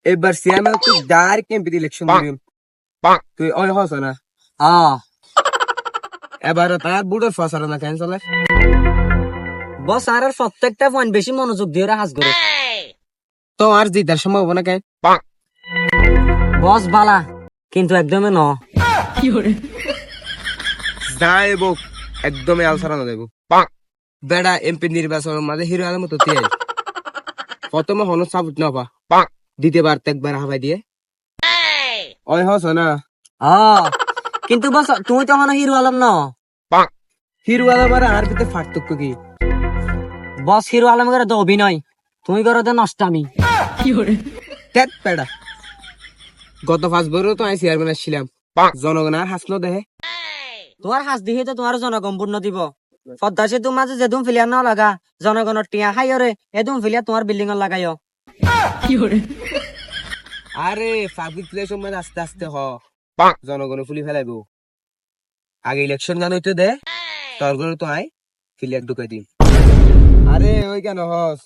এবার সিয়ামে তুই direct MP election দিবি তুই ওই হস না এবার তার বুড়োর ফসার না কেন চলে বস আর প্রত্যেকটা পয়েন্ট বেশি মনোযোগ দিয়ে হাজ করে তো আর জিতার সম্ভাবনা কেন বস বালা কিন্তু একদমই ন যাইব একদমই আলসারানো দেব বেড়া এমপি নির্বাচনের মাঝে হিরো আলম তো তেল প্রথমে হন সাপোর্ট না পা দ্বিতীয়বার তো একবার হাবাই দিয়ে ওই হস না কিন্তু বস তুমি তো এখন হিরো আলম ন হিরো আলম আর আর ভিতরে পার্থক্য কি বস হিরো আলম করে তো অভিনয় তুমি করো তো নষ্টামি ত্যাত পেড়া গত 5 বছর তো আমি চেয়ারম্যান ছিলাম জনগণ আর হাসলো দেহে তোমার হাজ দিয়ে তো তোমার জনগণ পূর্ণ দিব পদ্মা সেতু মাঝে যেদুম ফিলিয়ার না লাগা জনগণের টিয়া খাই রে এদুম ফিলিয়ার তোমার বিল্ডিং এর লাগাইও আরে পাবলিক প্লেস মধ্যে আস্তে আস্তে জনগণ ফুলি ফেলাইবো আগে ইলেকশন গান হইতে দে তোর ঘরে তো আই ফিলিয়ার ঢুকাই দিম আরে ওই কেন হস